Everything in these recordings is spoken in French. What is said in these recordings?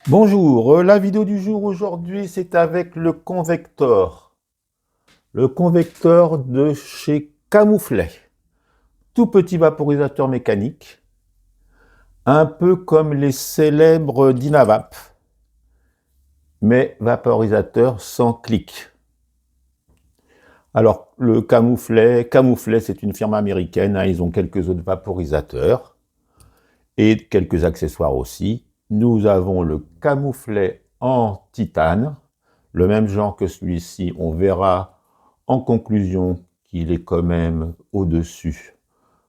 Bonjour, la vidéo du jour aujourd'hui, c'est avec le convecteur. Le convecteur de chez Camouflet. Tout petit vaporisateur mécanique, un peu comme les célèbres Dynavap, mais vaporisateur sans clic. Alors, le Camouflet, c'est une firme américaine, hein, ils ont quelques autres vaporisateurs et quelques accessoires aussi. Nous avons le Camouflet en titane, le même genre que celui-ci, on verra en conclusion qu'il est quand même au-dessus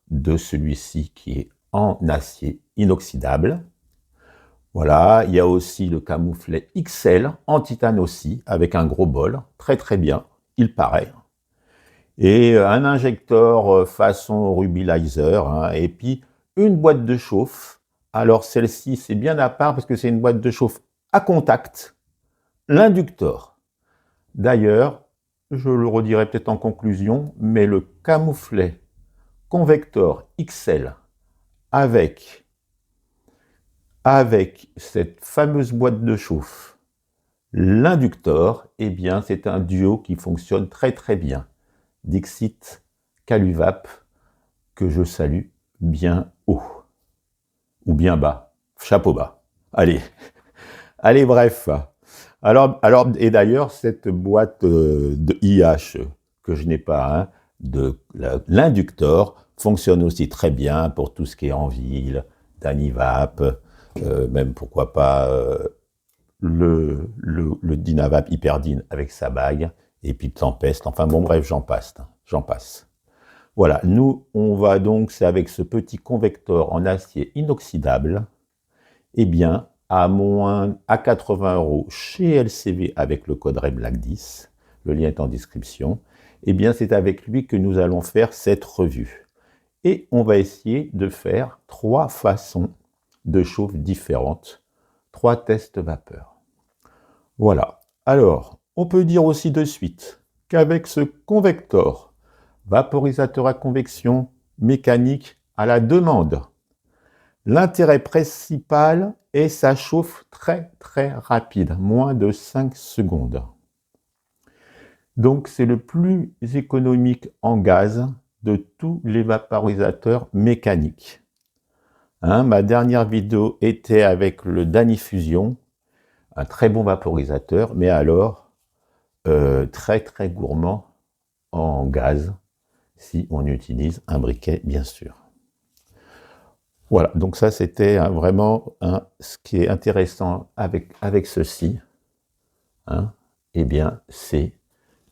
de celui-ci qui est en acier inoxydable. Voilà, il y a aussi le Camouflet XL en titane aussi, avec un gros bol, très très bien, il paraît. Et un injecteur façon Rubilizer, hein, et puis une boîte de chauffe. Alors celle-ci, c'est bien à part parce que c'est une boîte de chauffe à contact, l'inducteur. D'ailleurs, je le redirai peut-être en conclusion, mais le Camouflet Convector XL avec, avec cette fameuse boîte de chauffe, l'inducteur, eh bien, c'est un duo qui fonctionne très très bien. Dixit Caluvap, que je salue bien haut, ou bien bas, chapeau bas. Allez, allez, bref. Alors, et d'ailleurs, cette boîte de IH que je n'ai pas, hein, de l'inducteur, fonctionne aussi très bien pour tout ce qui est en ville, Danivap, même pourquoi pas le Dynavap Hyperdine avec sa bague, et puis Tempest, enfin bon bref, j'en passe, hein, j'en passe. Voilà, nous, on va donc, c'est avec ce petit convecteur en acier inoxydable, eh bien, à 80 € chez LCV avec le code REBLAC10, le lien est en description, eh bien, c'est avec lui que nous allons faire cette revue. Et on va essayer de faire 3 façons de chauffe différentes, 3 tests vapeur. Voilà. Alors, on peut dire aussi de suite qu'avec ce convecteur, vaporisateur à convection mécanique à la demande, l'intérêt principal est sa chauffe très très rapide, moins de 5 secondes. Donc c'est le plus économique en gaz de tous les vaporisateurs mécaniques. Hein, ma dernière vidéo était avec le Danifusion, un très bon vaporisateur, mais alors très très gourmand en gaz, si on utilise un briquet bien sûr. Voilà, donc ça c'était vraiment ce qui est intéressant avec ceci, hein, eh bien c'est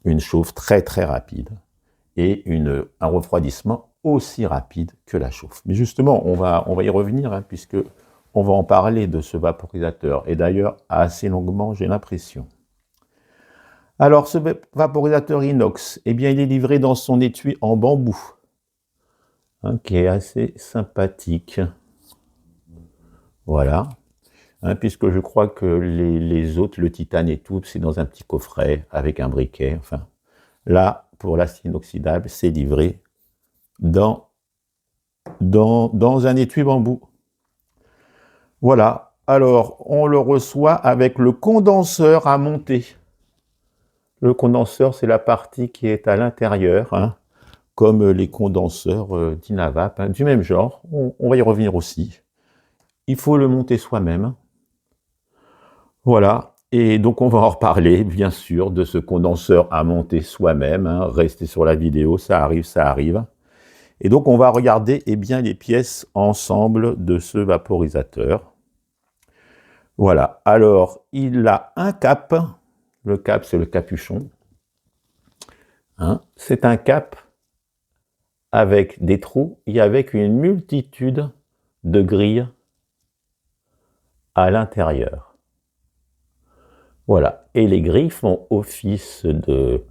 une chauffe très très rapide et un refroidissement aussi rapide que la chauffe. Mais justement, on va y revenir, hein, puisque on va en parler de ce vaporisateur, et d'ailleurs assez longuement, j'ai l'impression. Alors, ce vaporisateur inox, eh bien, il est livré dans son étui en bambou, hein, qui est assez sympathique. Voilà. Hein, puisque je crois que les autres, le titane et tout, c'est dans un petit coffret avec un briquet. Enfin, là, pour l'acier inoxydable, c'est livré dans un étui bambou. Voilà. Alors, on le reçoit avec le condenseur à monter. Le condenseur, c'est la partie qui est à l'intérieur, hein, comme les condenseurs Dynavap, hein, du même genre. On va y revenir aussi. Il faut le monter soi-même. Voilà. Et donc, on va en reparler, bien sûr, de ce condenseur à monter soi-même. Hein. Restez sur la vidéo, ça arrive, ça arrive. Et donc, on va regarder eh bien, les pièces ensemble de ce vaporisateur. Voilà. Alors, il a un cap. Le cap, c'est le capuchon. Hein. C'est un cap avec des trous et avec une multitude de grilles à l'intérieur. Voilà. Et les grilles font office de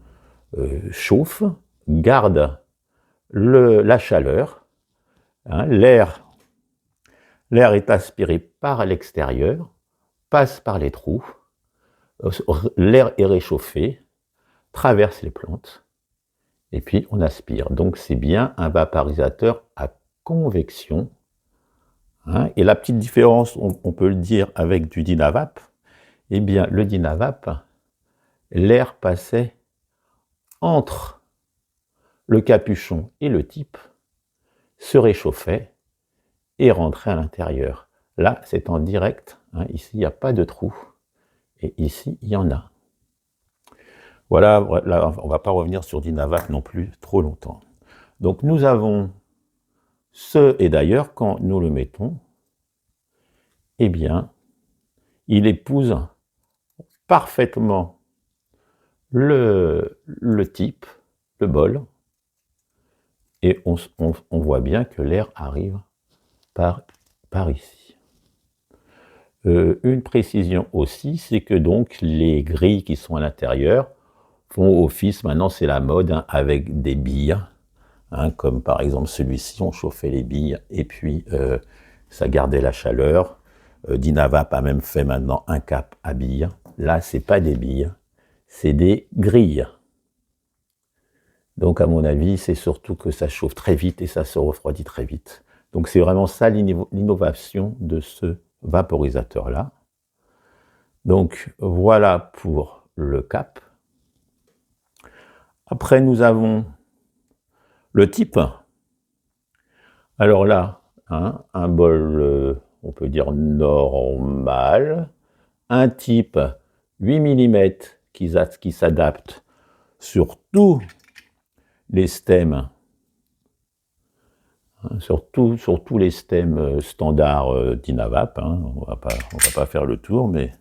chauffe, gardent la chaleur. Hein. L'air est aspiré par l'extérieur, passe par les trous, l'air est réchauffé, traverse les plantes, et puis on aspire. Donc c'est bien un vaporisateur à convection, hein. Et la petite différence, on peut le dire avec du Dynavap, eh bien, le Dynavap, l'air passait entre le capuchon et le type, se réchauffait et rentrait à l'intérieur. Là, c'est en direct, hein. Ici, il n'y a pas de trou, et ici, il y en a. Voilà, là, on ne va pas revenir sur Dynavap non plus trop longtemps. Donc, nous avons ce, et d'ailleurs, quand nous le mettons, eh bien, il épouse parfaitement le type, le bol, et on voit bien que l'air arrive par ici. Une précision aussi, c'est que donc les grilles qui sont à l'intérieur font office, maintenant c'est la mode, hein, avec des billes, hein, comme par exemple celui-ci, on chauffait les billes et puis ça gardait la chaleur. Dynavap a même fait maintenant un cap à billes. Là, c'est pas des billes, c'est des grilles. Donc à mon avis, c'est surtout que ça chauffe très vite et ça se refroidit très vite. Donc c'est vraiment ça l'innovation de ce vaporisateur-là. Donc voilà pour le cap. Après, nous avons le type. Alors là, hein, un bol, on peut dire normal. Un type 8 mm qui s'adapte sur tous les stems, hein, sur tous les stems standards Dynavap. Hein. On va pas faire le tour, mais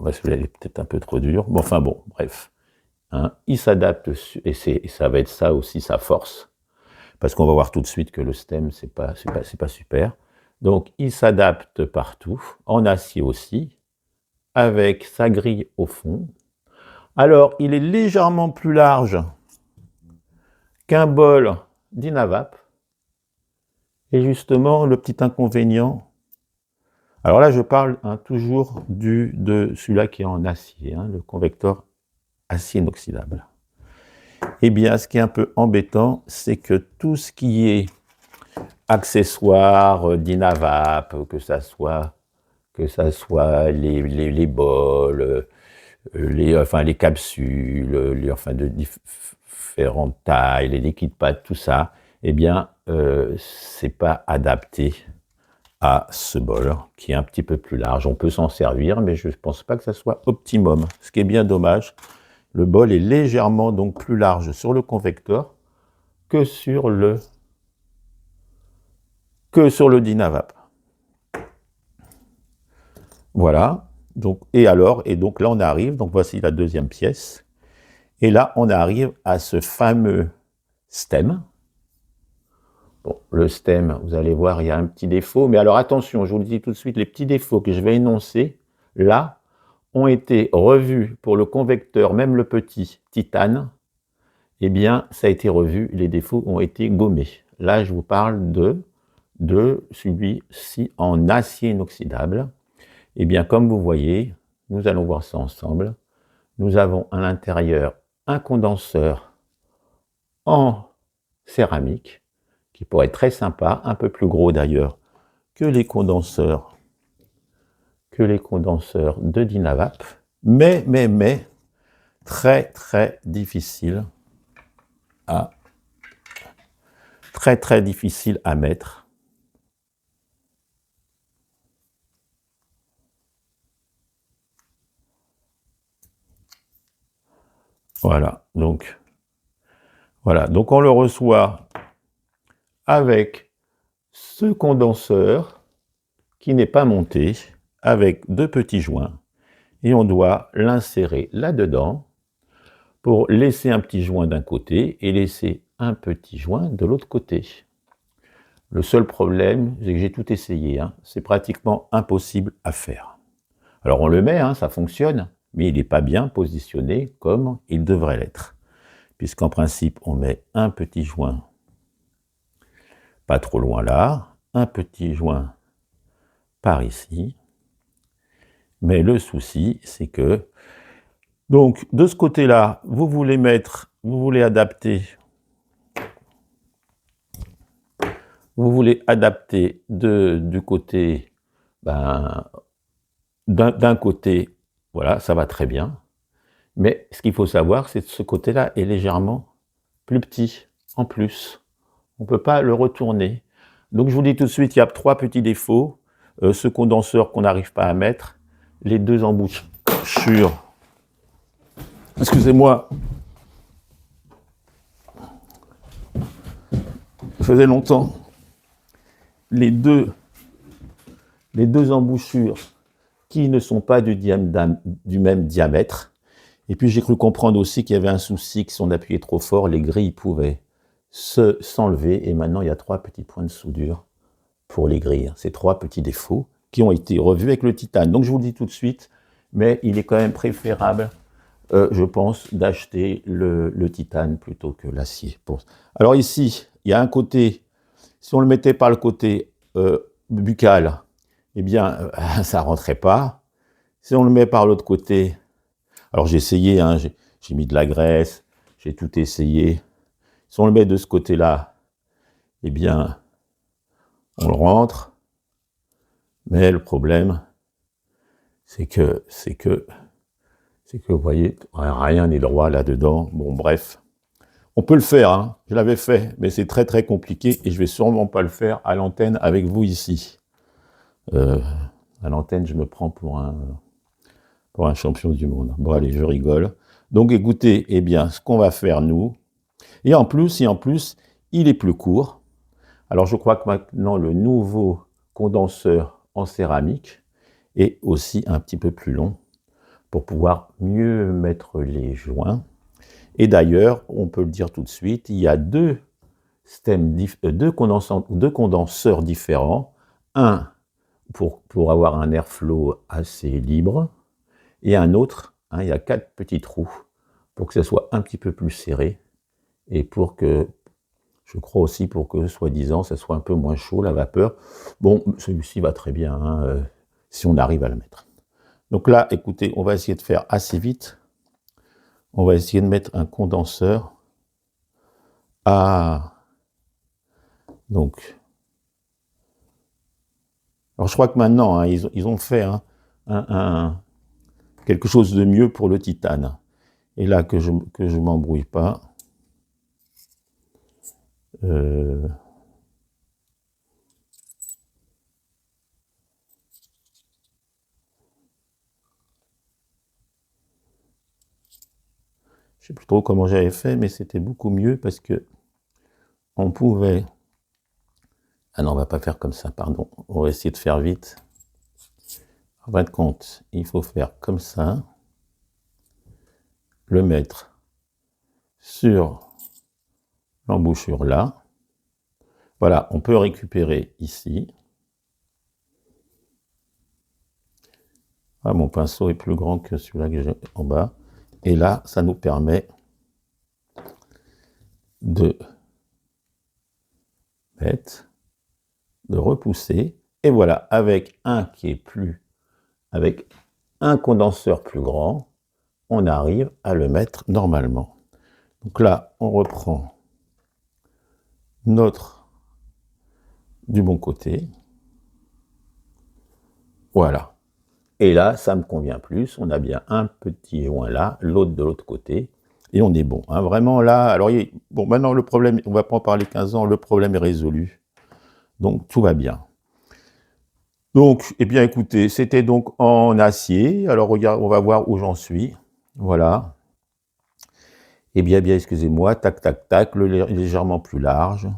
celui-là est peut-être un peu trop dur. Bon, enfin bon, bref. Hein, il s'adapte, et ça va être ça aussi sa force, parce qu'on va voir tout de suite que le stem, c'est pas super. Donc, il s'adapte partout, en acier aussi, avec sa grille au fond. Alors, il est légèrement plus large qu'un bol Dynavap. Et justement, le petit inconvénient, alors là, je parle toujours de celui-là qui est en acier, hein, le convecteur acier inoxydable. Eh bien, ce qui est un peu embêtant, c'est que tout ce qui est accessoires Dynavap, que ça soit les bols, les capsules, de différentes tailles, les liquides pads, tout ça, eh bien, c'est pas adapté à ce bol qui est un petit peu plus large. On peut s'en servir, mais je ne pense pas que ça soit optimum, ce qui est bien dommage. Le bol est légèrement donc plus large sur le convecteur que sur le Dynavap. Voilà. Donc, et donc là on arrive, donc voici la deuxième pièce. Et là on arrive à ce fameux stem. Bon, le stem, vous allez voir, il y a un petit défaut, mais alors attention, je vous le dis tout de suite, les petits défauts que je vais énoncer, là, ont été revus pour le convecteur, même le petit titane, eh bien, ça a été revu, les défauts ont été gommés. Là, je vous parle de celui-ci en acier inoxydable. Eh bien, comme vous voyez, nous allons voir ça ensemble. Nous avons à l'intérieur un condenseur en céramique, qui pourrait être très sympa, un peu plus gros d'ailleurs que les condenseurs de Dynavap, mais très difficile à mettre. Voilà, donc on le reçoit avec ce condenseur qui n'est pas monté, avec deux petits joints, et on doit l'insérer là-dedans pour laisser un petit joint d'un côté et laisser un petit joint de l'autre côté. Le seul problème, c'est que j'ai tout essayé, hein, c'est pratiquement impossible à faire. Alors on le met, hein, ça fonctionne, mais il n'est pas bien positionné comme il devrait l'être. Puisqu'en principe, on met un petit joint pas trop loin là, un petit joint par ici. Mais le souci, c'est que, donc, de ce côté-là, vous voulez adapter vous voulez adapter du côté, ben, d'un côté, voilà, ça va très bien. Mais ce qu'il faut savoir, c'est que ce côté-là est légèrement plus petit, en plus. On ne peut pas le retourner. Donc je vous dis tout de suite, il y a 3 petits défauts. Ce condenseur qu'on n'arrive pas à mettre, les 2 embouchures, excusez-moi, ça faisait longtemps, les deux embouchures qui ne sont pas du même diamètre. Et puis j'ai cru comprendre aussi qu'il y avait un souci, que si on appuyait trop fort, les grilles pouvaient s'enlever. Et maintenant, il y a 3 petits points de soudure pour les grilles. Ces 3 petits défauts qui ont été revus avec le titane. Donc je vous le dis tout de suite, mais il est quand même préférable, je pense, d'acheter le titane plutôt que l'acier. Alors ici, il y a un côté, si on le mettait par le côté buccal, eh bien, ça ne rentrait pas. Si on le met par l'autre côté, alors j'ai essayé, hein, j'ai mis de la graisse, j'ai tout essayé. Si on le met de ce côté-là, eh bien, on le rentre. Mais le problème, c'est que, vous voyez, rien n'est droit là-dedans. Bon, bref. On peut le faire, hein. Je l'avais fait, mais c'est très très compliqué et je vais sûrement pas le faire à l'antenne avec vous ici. À l'antenne, je me prends pour un champion du monde. Bon, allez, je rigole. Donc, écoutez, eh bien, ce qu'on va faire, nous, et en plus, il est plus court. Alors, je crois que maintenant, le nouveau condenseur en céramique est aussi un petit peu plus long pour pouvoir mieux mettre les joints. Et d'ailleurs, on peut le dire tout de suite, il y a deux condenseurs différents. Un pour avoir un airflow assez libre, et un autre, hein, il y a 4 petits trous pour que ça soit un petit peu plus serré, et pour que, je crois aussi pour que, soi-disant, ça soit un peu moins chaud, la vapeur. Bon, celui-ci va très bien, hein, si on arrive à le mettre. Donc là, écoutez, on va essayer de faire assez vite. On va essayer de mettre un condenseur à... Donc, alors je crois que maintenant, hein, ils ont fait quelque chose de mieux pour le titane. Et là, que je m'embrouille pas. Je sais plus trop comment j'avais fait, mais c'était beaucoup mieux parce que on pouvait... Ah non, on va pas faire comme ça, pardon. On va essayer de faire vite. En fin de compte, il faut faire comme ça. Le mettre sur l'embouchure là. Voilà, on peut récupérer ici. Ah, mon pinceau est plus grand que celui-là que j'ai en bas. Et là, ça nous permet de mettre, de repousser. Et voilà, avec un condenseur plus grand, on arrive à le mettre normalement. Donc là, on reprend notre du bon côté. Voilà. Et là, ça me convient plus. On a bien un petit joint là, l'autre de l'autre côté. Et on est bon. Hein. Vraiment là, alors, bon, maintenant le problème, on ne va pas en parler 15 ans, le problème est résolu. Donc tout va bien. Donc, eh bien écoutez, c'était donc en acier. Alors regarde, on va voir où j'en suis. Voilà. Eh bien, excusez-moi, tac, tac, tac, légèrement plus large.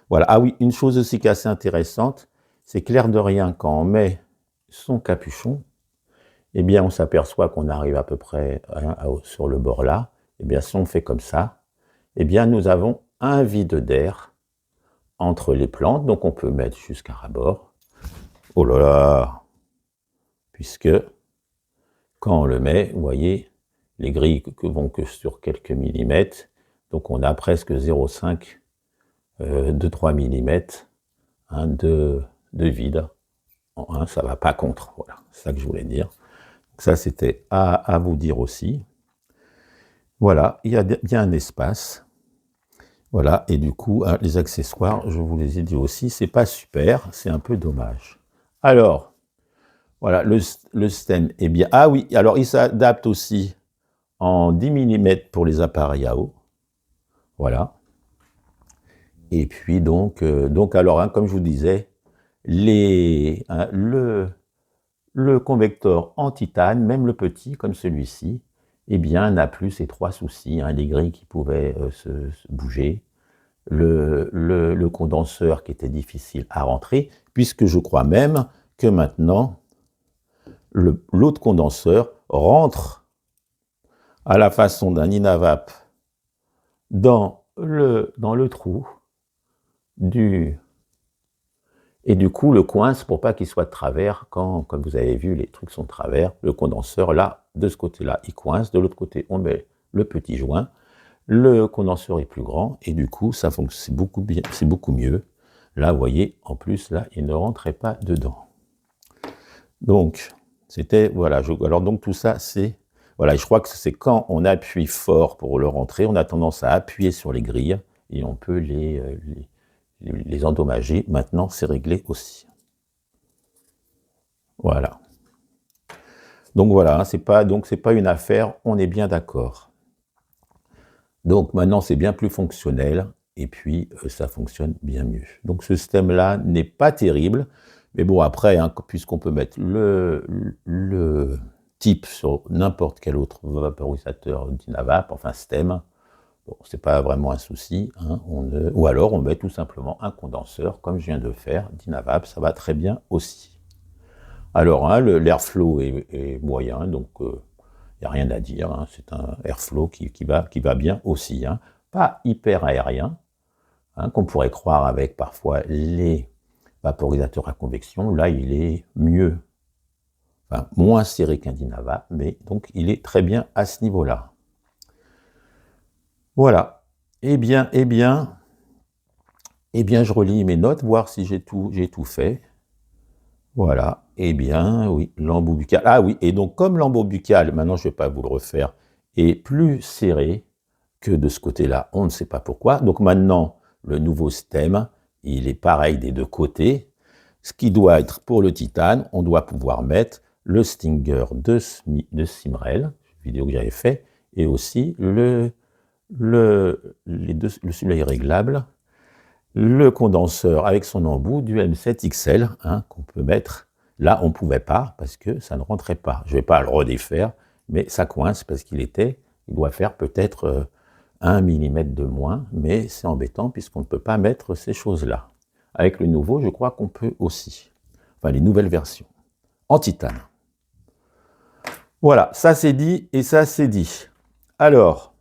Voilà. Ah oui, une chose aussi qui est assez intéressante, c'est que l'air de rien, quand on met son capuchon, eh bien, on s'aperçoit qu'on arrive à peu près sur le bord là. Eh bien, si on fait comme ça, eh bien, nous avons un vide d'air entre les plantes, donc on peut mettre jusqu'à ras-bord. Oh là là! Puisque, quand on le met, vous voyez, les grilles vont que sur quelques millimètres, donc on a presque 0,5 de 3 mm hein, de vide. Ça ne va pas contre, voilà, c'est ça que je voulais dire. Ça, c'était à vous dire aussi. Voilà, il y a bien un espace. Voilà, et du coup, hein, les accessoires, je vous les ai dit aussi, c'est pas super, c'est un peu dommage. Alors, voilà, le stem est bien. Ah oui, alors il s'adapte aussi en 10 mm pour les appareils à eau. Voilà. Et puis donc alors, hein, comme je vous disais, hein, le convecteur en titane, même le petit comme celui-ci, eh bien, n'a plus ces trois soucis, hein, les grilles qui pouvaient se bouger, le condenseur qui était difficile à rentrer, puisque je crois même que maintenant, l'autre condenseur rentre à la façon d'un Inavap dans le trou et du coup le coince pour pas qu'il soit de travers quand, comme vous avez vu, les trucs sont de travers. Le condenseur, là, de ce côté-là, il coince. De l'autre côté, on met le petit joint. Le condenseur est plus grand et du coup, ça fonctionne c'est beaucoup mieux. Là, vous voyez, en plus, là, il ne rentrait pas dedans. Donc, c'était, voilà, alors donc tout ça, c'est, voilà, je crois que c'est quand on appuie fort pour le rentrer, on a tendance à appuyer sur les grilles et on peut les endommager. Maintenant, c'est réglé aussi. Voilà. Donc voilà, hein, c'est pas une affaire, on est bien d'accord. Donc maintenant, c'est bien plus fonctionnel et puis ça fonctionne bien mieux. Donc ce système-là n'est pas terrible, mais bon après, hein, puisqu'on peut mettre le type sur n'importe quel autre vaporisateur d'Inavap, enfin stem, bon, c'est pas vraiment un souci, hein, ou alors on met tout simplement un condenseur, comme je viens de faire, d'Inavap, ça va très bien aussi. Alors, hein, l'airflow est moyen, donc il n'y a rien à dire, hein, c'est un airflow qui va bien aussi. Hein. Pas hyper aérien, hein, qu'on pourrait croire avec parfois les vaporisateurs à convection. Là, il est mieux, enfin, moins serré qu'un Dinava, mais donc il est très bien à ce niveau-là. Voilà. Eh bien, je relis mes notes, voir si j'ai tout fait. Voilà, eh bien, oui, l'embout buccal. Ah oui, et donc comme l'embout buccal, maintenant je ne vais pas vous le refaire, est plus serré que de ce côté-là, on ne sait pas pourquoi. Donc maintenant, le nouveau stem, il est pareil des deux côtés. Ce qui doit être pour le titane, on doit pouvoir mettre le Stinger de Simrel, vidéo que j'avais fait, et aussi celui-là est réglable, le condenseur avec son embout du M7 XL, hein, qu'on peut mettre. Là, on ne pouvait pas parce que ça ne rentrait pas. Je ne vais pas le redéfaire, mais ça coince parce il doit faire peut-être 1 mm de moins, mais c'est embêtant puisqu'on ne peut pas mettre ces choses-là. Avec le nouveau, je crois qu'on peut aussi. Enfin, les nouvelles versions. En titane. Voilà, ça c'est dit et ça c'est dit. Alors,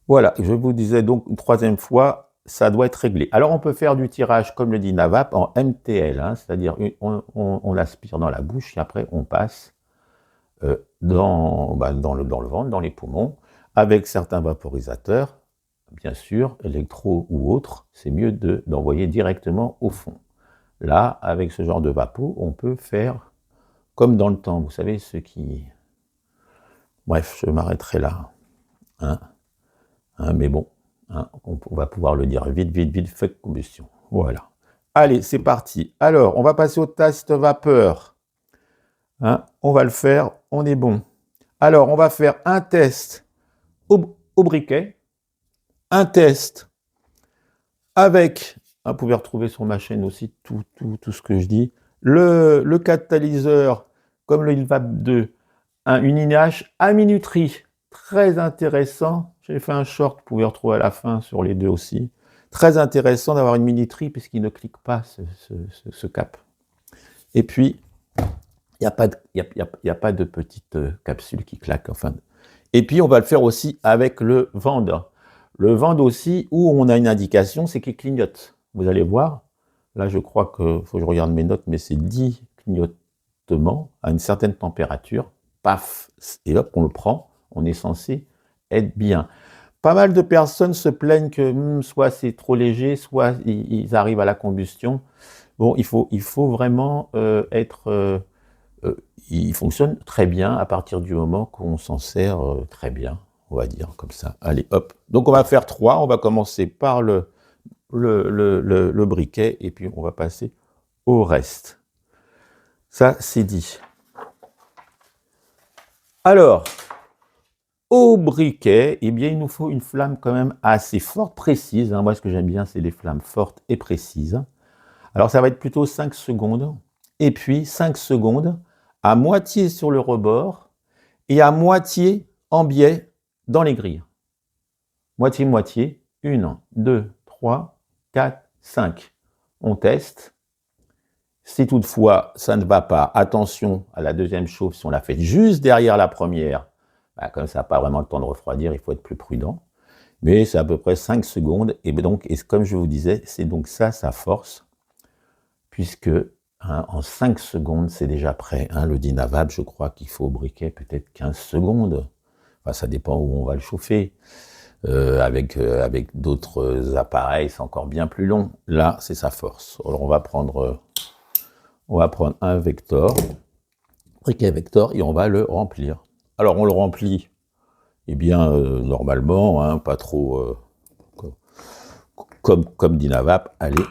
voilà, je vous disais donc une troisième fois, ça doit être réglé. Alors, on peut faire du tirage, comme le dit Navap, en MTL, hein, c'est-à-dire on l'aspire dans la bouche et après on passe dans le ventre, dans les poumons, avec certains vaporisateurs, bien sûr, électro ou autres, c'est mieux d'envoyer directement au fond. Là, avec ce genre de vapo, on peut faire comme dans le temps, vous savez, ceux qui... Bref, je m'arrêterai là. Hein, mais bon, hein, on va pouvoir le dire vite, faites combustion. Voilà. Allez, c'est parti. Alors, on va passer au test vapeur. Hein, on va le faire, on est bon. Alors, on va faire un test au briquet, un test avec, vous pouvez retrouver sur ma chaîne aussi tout ce que je dis, le catalyseur, comme le ILVAP 2, une INH à minuterie, très intéressant. J'ai fait un short, vous pouvez retrouver à la fin sur les deux aussi. Très intéressant d'avoir une minuterie puisqu'il ne clique pas ce cap. Et puis, il n'y a pas de petite capsule qui claque. Enfin. Et puis, on va le faire aussi avec le Vande. Le Vande aussi, où on a une indication, c'est qu'il clignote. Vous allez voir, là, je crois qu'il faut que je regarde mes notes, mais c'est 10 clignotements à une certaine température. Paf, et hop, on le prend, on est censé être bien. Pas mal de personnes se plaignent que soit c'est trop léger, soit ils arrivent à la combustion. Bon, il faut vraiment il fonctionne très bien à partir du moment qu'on s'en sert très bien. on va dire, comme ça. Allez, hop. Donc, on va faire 3. On va commencer par le briquet, et puis on va passer au reste. Ça, c'est dit. Alors, au briquet, eh bien, il nous faut une flamme quand même assez forte, précise. Moi, ce que j'aime bien, c'est les flammes fortes et précises. Alors, ça va être plutôt 5 secondes. Et puis, 5 secondes à moitié sur le rebord et à moitié en biais dans les grilles. Moitié-moitié. 1, 2, 3, 4, 5. On teste. Si toutefois ça ne va pas, attention à la deuxième chauffe, si on la fait juste derrière la première, comme ça n'a pas vraiment le temps de refroidir, il faut être plus prudent. Mais c'est à peu près 5 secondes, et donc, comme je vous disais, c'est donc ça sa force, puisque en 5 secondes, c'est déjà prêt. Le Dynavap, je crois qu'il faut au briquet peut-être 15 secondes. Enfin, ça dépend où on va le chauffer. Avec d'autres appareils, c'est encore bien plus long. Là, c'est sa force. Alors, on va prendre un Vector, briquet Vector, et on va le remplir. Alors, on le remplit, eh bien, normalement, pas trop comme Dynavap. Allez.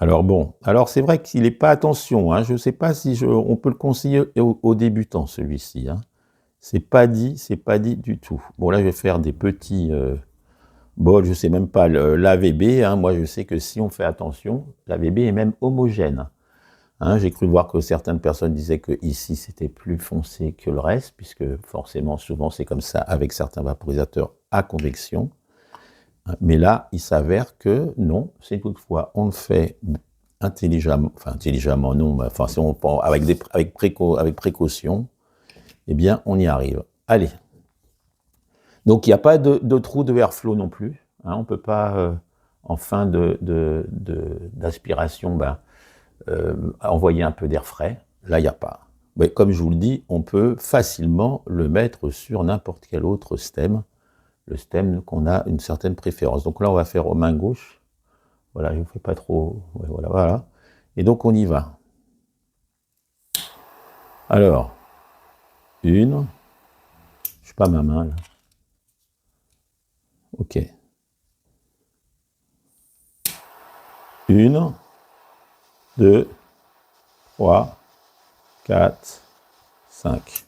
Alors bon, alors c'est vrai qu'il n'est pas attention. Je ne sais pas si on peut le conseiller aux débutants, celui-ci. C'est pas dit du tout. Bon, là, je vais faire des petits bols, je ne sais même pas, l'AVB. Moi, je sais que si on fait attention, l'AVB est même homogène. J'ai cru voir que certaines personnes disaient que ici c'était plus foncé que le reste, puisque forcément, souvent, c'est comme ça avec certains vaporisateurs à convection. Mais là, il s'avère que non, c'est toutefois, on le fait intelligemment, enfin intelligemment non, enfin si on prend avec précaution, eh bien, on y arrive. Allez. Donc, il n'y a pas de trou de airflow non plus. On ne peut pas, en fin d'aspiration, envoyer un peu d'air frais. Là, il n'y a pas. Mais comme je vous le dis, on peut facilement le mettre sur n'importe quel autre stem, le stem qu'on a une certaine préférence. Donc là, on va faire aux mains gauche. Voilà, je ne vous fais pas trop. Ouais, voilà. Et donc, on y va. Alors, une. Je sais pas ma main, là. OK. 1, 2, 3, 4, 5.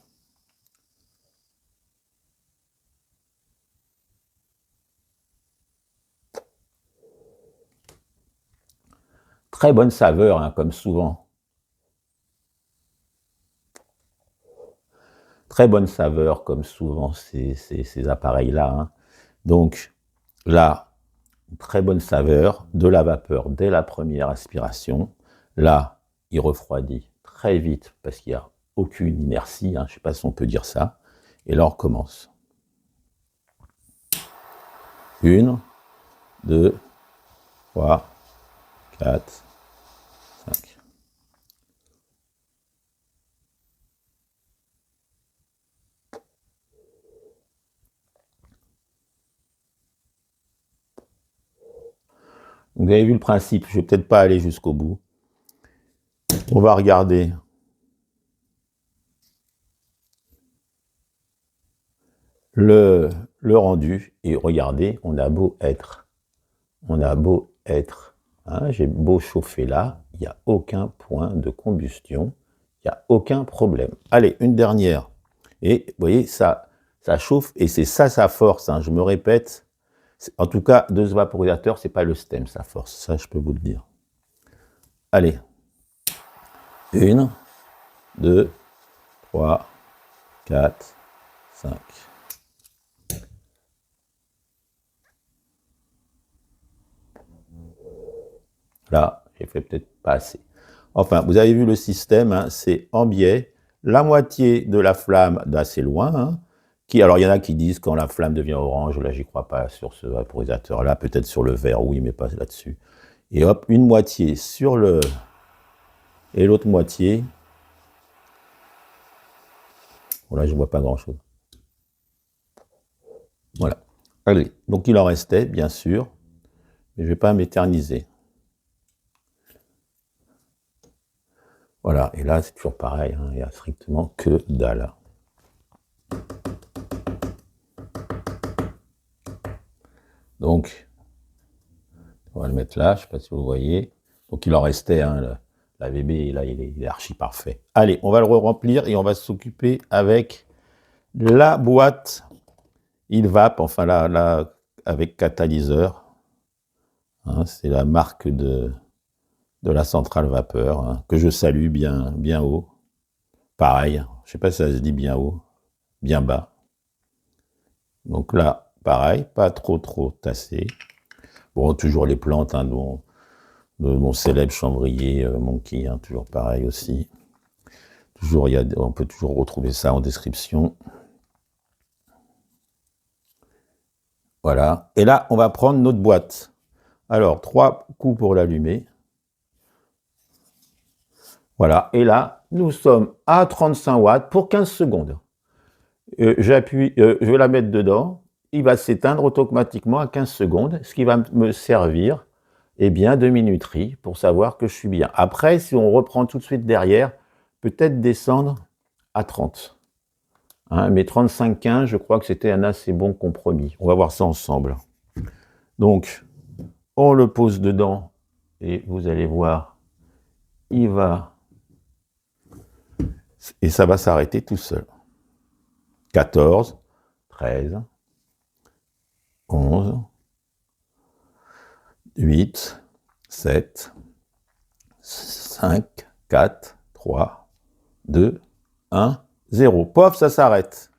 Très bonne saveur, comme souvent. Très bonne saveur, comme souvent, ces appareils-là. Donc, là, très bonne saveur, de la vapeur dès la première aspiration. Là, il refroidit très vite, parce qu'il n'y a aucune inertie, je ne sais pas si on peut dire ça. Et là, on recommence. 1, 2, 3, 4, 5. Vous avez vu le principe, je ne vais peut-être pas aller jusqu'au bout. On va regarder le rendu, et regardez, on a beau être, j'ai beau chauffer là, il n'y a aucun point de combustion, il n'y a aucun problème. Allez, une dernière. Et vous voyez, ça chauffe, et c'est ça sa force, je me répète. En tout cas, de ce vaporisateur, c'est pas le stem, sa force, ça je peux vous le dire. Allez. 1, 2, 3, 4, 5. Là, j'ai fait peut-être pas assez. Enfin, vous avez vu le système, c'est en biais, la moitié de la flamme d'assez loin, alors il y en a qui disent quand la flamme devient orange, là j'y crois pas sur ce vaporisateur-là, peut-être sur le vert, oui, mais pas là-dessus. Et hop, une moitié sur le... et l'autre moitié... Bon là, je vois pas grand-chose. Voilà. Allez, donc il en restait, bien sûr, mais je vais pas m'éterniser. Voilà, et là, c'est toujours pareil, hein, il n'y a strictement que dalle. Donc, on va le mettre là, je ne sais pas si vous voyez. Donc, il en restait, hein, la VB, là, il est archi parfait. Allez, on va le remplir et on va s'occuper avec la boîte ILVAP, enfin là avec catalyseur. Hein, c'est la marque de la centrale vapeur, hein, que je salue bien haut. Pareil, je ne sais pas si ça se dit bien haut, bien bas. Donc là, pareil, pas trop tassé. Bon, toujours les plantes, hein, de mon célèbre chanvrier Monkey, hein, toujours pareil aussi. Toujours, on peut toujours retrouver ça en description. Voilà. Et là, on va prendre notre boîte. Alors, 3 coups pour l'allumer. Voilà. Et là, nous sommes à 35 watts pour 15 secondes. J'appuie, je vais la mettre dedans. Il va s'éteindre automatiquement à 15 secondes, ce qui va me servir de minuterie pour savoir que je suis bien. Après, si on reprend tout de suite derrière, peut-être descendre à 30. Hein, mais 35-15, je crois que c'était un assez bon compromis. On va voir ça ensemble. Donc, on le pose dedans et vous allez voir, il va... Et ça va s'arrêter tout seul. 14, 13, 11, 8, 7, 5, 4, 3, 2, 1, 0. Pof, ça s'arrête.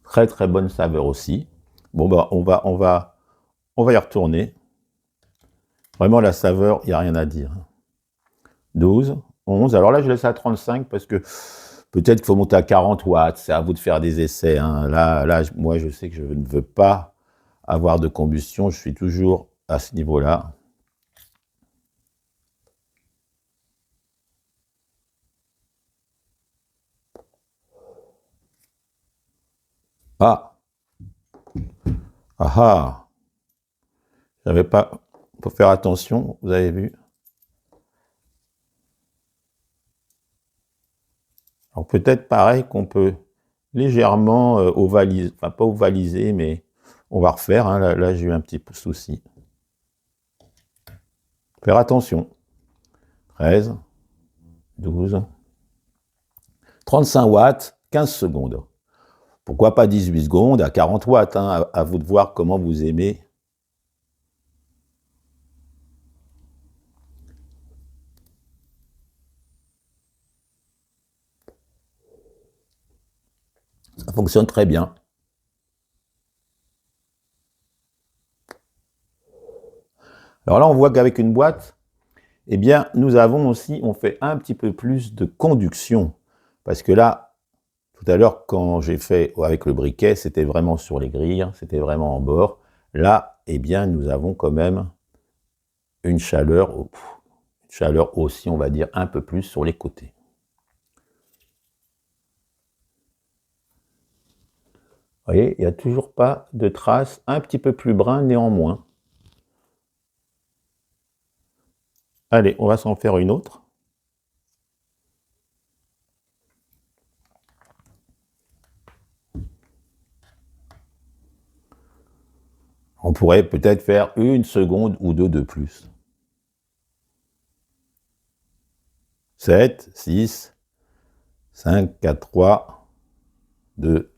Très bonne saveur aussi. Bon, bah, on va y retourner. Vraiment, la saveur, il n'y a rien à dire. 12, 11. Alors là, je laisse à 35 parce que peut-être qu'il faut monter à 40 watts. C'est à vous de faire des essais. Hein. Là, moi, je sais que je ne veux pas avoir de combustion. Je suis toujours à ce niveau-là. Ah! Ah ah! J'avais pas... Faut faire attention, vous avez vu. Alors peut-être pareil qu'on peut légèrement ovaliser, enfin pas ovaliser, mais on va refaire. Hein. Là j'ai eu un petit peu de souci. Faire attention. 13, 12, 35 watts, 15 secondes. Pourquoi pas 18 secondes à 40 watts, hein, à vous de voir comment vous aimez. Ça fonctionne très bien. Alors là, on voit qu'avec une boîte, eh bien, nous avons aussi, on fait un petit peu plus de conduction. Parce que là, tout à l'heure, quand j'ai fait avec le briquet, c'était vraiment sur les grilles, c'était vraiment en bord. Là, eh bien, nous avons quand même une chaleur aussi, on va dire, un peu plus sur les côtés. Vous voyez, il n'y a toujours pas de traces, un petit peu plus brun néanmoins. Allez, on va s'en faire une autre. On pourrait peut-être faire 1 seconde ou 2 de plus. 7, 6, 5, 4, 3, 2,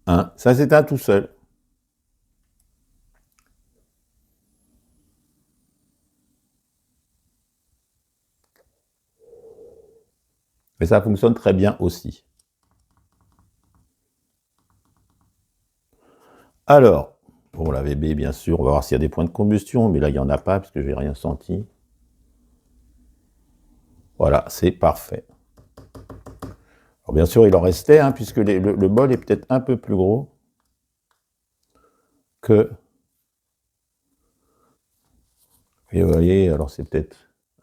1. Ça s'éteint tout seul. Et ça fonctionne très bien aussi. Alors, pour la VB, bien sûr, on va voir s'il y a des points de combustion, mais là, il n'y en a pas, parce que je n'ai rien senti. Voilà, c'est parfait. Alors, bien sûr, il en restait, hein, puisque le bol est peut-être un peu plus gros que... Et vous voyez, alors c'est peut-être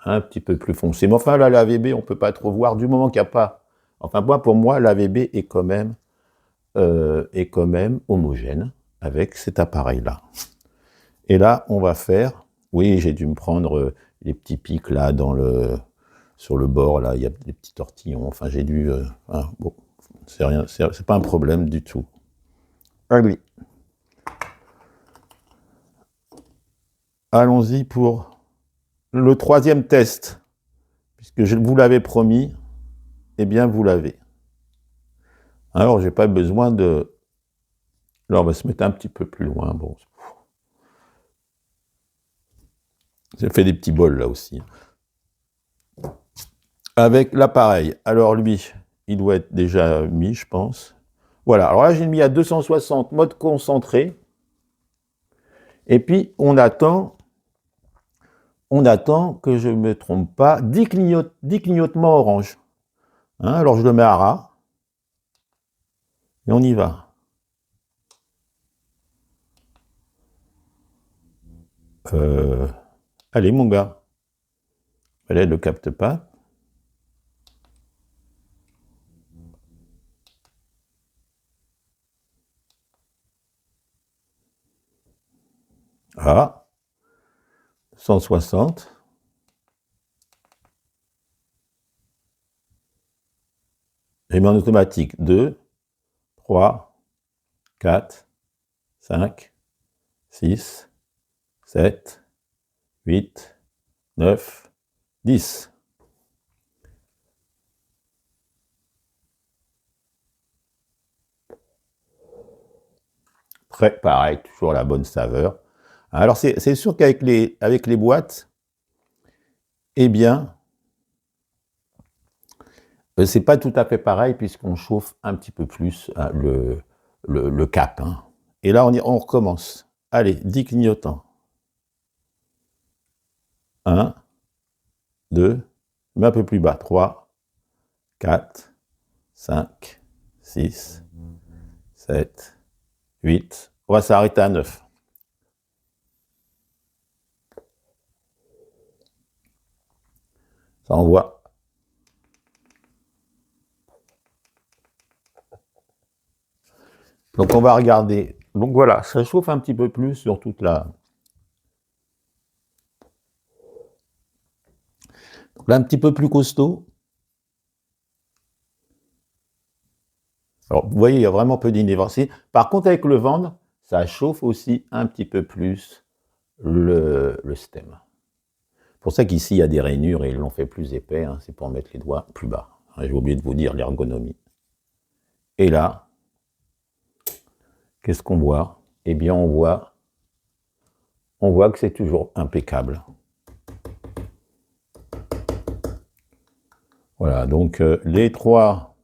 un petit peu plus foncé. Mais enfin, là, la VB, on ne peut pas trop voir, du moment qu'il n'y a pas... Enfin, pour moi, la VB est quand même homogène avec cet appareil-là. Et là, on va faire... Oui, j'ai dû me prendre les petits pics là sur le bord, là, il y a des petits tortillons. Enfin, j'ai dû... hein, bon, c'est rien, c'est pas un problème du tout. Allez. Allons-y pour le 3e test. Puisque je vous l'avais promis, eh bien, vous l'avez. Alors, j'ai pas besoin de... Là, on va se mettre un petit peu plus loin. Bon. J'ai fait des petits bols, là aussi. Avec l'appareil. Alors, lui, il doit être déjà mis, je pense. Voilà. Alors là, j'ai mis à 260, mode concentré. Et puis, on attend que je ne me trompe pas, 10 clignotements orange. Hein, alors, je le mets à ras. Et on y va. Allez, mon gars. Là, elle ne le capte pas. Ah, 160. J'ai mis en automatique 2, 3, 4, 5, 6, 7, 8, 9, 10. Très pareil, toujours la bonne saveur. Alors, c'est sûr qu'avec les boîtes, eh bien, c'est pas tout à fait pareil puisqu'on chauffe un petit peu plus hein, le cap. Hein. Et là, on recommence. Allez, 10 clignotants. 1, 2, mais un peu plus bas. 3, 4, 5, 6, 7, 8. On va s'arrêter à 9. Ça envoie. Donc on va regarder. Donc voilà, ça chauffe un petit peu plus sur toute la... Donc là, un petit peu plus costaud. Alors, vous voyez, il y a vraiment peu d'innovation. Par contre, avec le ventre, ça chauffe aussi un petit peu plus le stem. C'est pour ça qu'ici, il y a des rainures et ils l'ont fait plus épais. Hein, c'est pour mettre les doigts plus bas. J'ai oublié de vous dire l'ergonomie. Et là, qu'est-ce qu'on voit? Eh bien, on voit que c'est toujours impeccable. Voilà, donc les trois...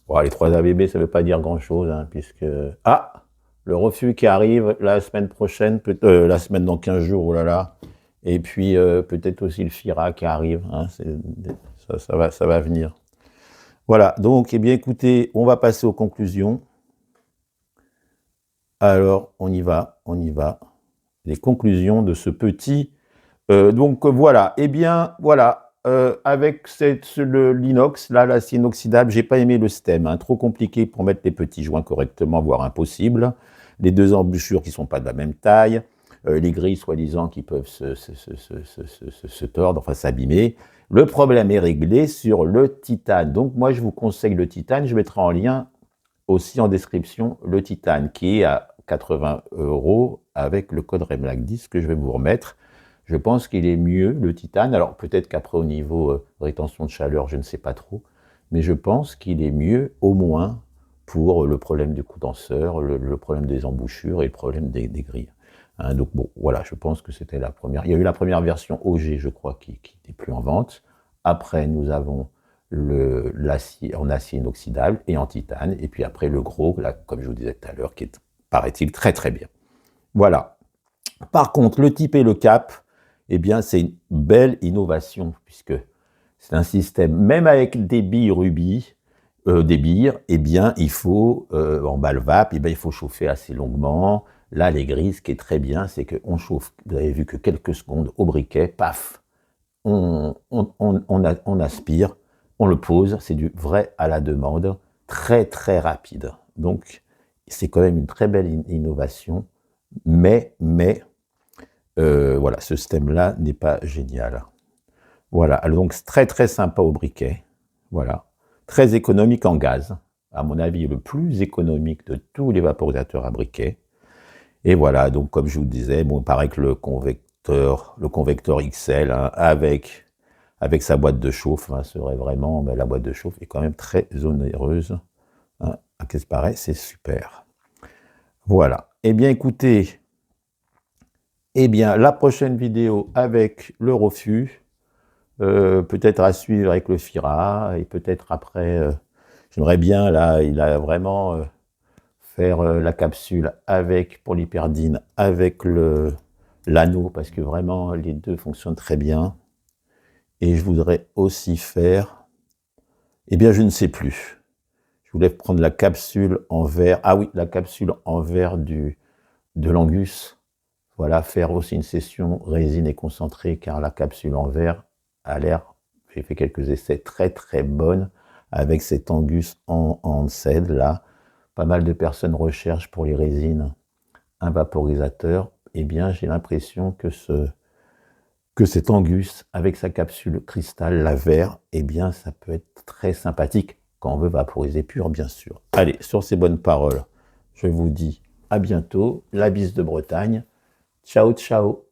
Bon, les 3 ABB, ça ne veut pas dire grand-chose, hein, puisque... Ah, le refus qui arrive la semaine prochaine, la semaine dans 15 jours, oh là là. Et puis peut-être aussi le FIRA qui arrive, hein, ça va venir. Voilà, donc, eh bien, écoutez, on va passer aux conclusions. Alors, on y va. Les conclusions de ce petit... donc, voilà, eh bien, voilà. Avec l'inox, là, l'acier inoxydable, j'ai pas aimé le stem, hein, trop compliqué pour mettre les petits joints correctement, voire impossible. Les 2 embouchures qui sont pas de la même taille, les grilles soi-disant qui peuvent se tordre, enfin s'abîmer. Le problème est réglé sur le titane. Donc moi, je vous conseille le titane. Je mettrai en lien aussi en description le titane qui est à 80 € avec le code REMLAC10 que je vais vous remettre. Je pense qu'il est mieux, le titane. Alors, peut-être qu'après, au niveau rétention de chaleur, je ne sais pas trop. Mais je pense qu'il est mieux, au moins, pour le problème du condenseur, le problème des embouchures et le problème des grilles. Hein, donc, bon, voilà, je pense que c'était la première. Il y a eu la première version OG, je crois, qui n'est plus en vente. Après, nous avons l'acier en acier inoxydable et en titane. Et puis après, le gros, là, comme je vous disais tout à l'heure, qui est, paraît-il, très, très bien. Voilà. Par contre, le type et le cap, eh bien, c'est une belle innovation, puisque c'est un système, même avec des billes rubis, des billes, eh bien, il faut, en balle vape, eh bien, il faut chauffer assez longuement. Là, les grilles, ce qui est très bien, c'est qu'on chauffe, vous avez vu que quelques secondes au briquet, paf, on aspire, on le pose, c'est du vrai à la demande, très, très rapide. Donc, c'est quand même une très belle innovation mais voilà, ce stem-là n'est pas génial. Voilà, donc très très sympa au briquet, voilà, très économique en gaz, à mon avis le plus économique de tous les vaporisateurs à briquet. Et voilà, donc comme je vous disais, bon, il paraît que le convecteur XL, hein, avec sa boîte de chauffe, hein, serait vraiment, mais la boîte de chauffe est quand même très onéreuse. Hein, à ce qui paraît, c'est super. Voilà. Eh bien, écoutez, la prochaine vidéo avec le refus, peut-être à suivre avec le Fira, et peut-être après, j'aimerais bien, là, il a vraiment faire la capsule avec, pour l'hyperdine, avec l'anneau, parce que vraiment, les deux fonctionnent très bien. Et je voudrais aussi faire, eh bien, je ne sais plus. Je voulais prendre la capsule en verre, ah oui, la capsule en verre de l'Angus. Voilà, faire aussi une session résine et concentré, car la capsule en verre a l'air, j'ai fait quelques essais, très très bonne, avec cet Angus en cèdre là. Pas mal de personnes recherchent pour les résines un vaporisateur. Eh bien, j'ai l'impression que cet Angus, avec sa capsule cristal, la verre, eh bien, ça peut être très sympathique quand on veut vaporiser pur, bien sûr. Allez, sur ces bonnes paroles, je vous dis à bientôt. La bise de Bretagne. Ciao, ciao.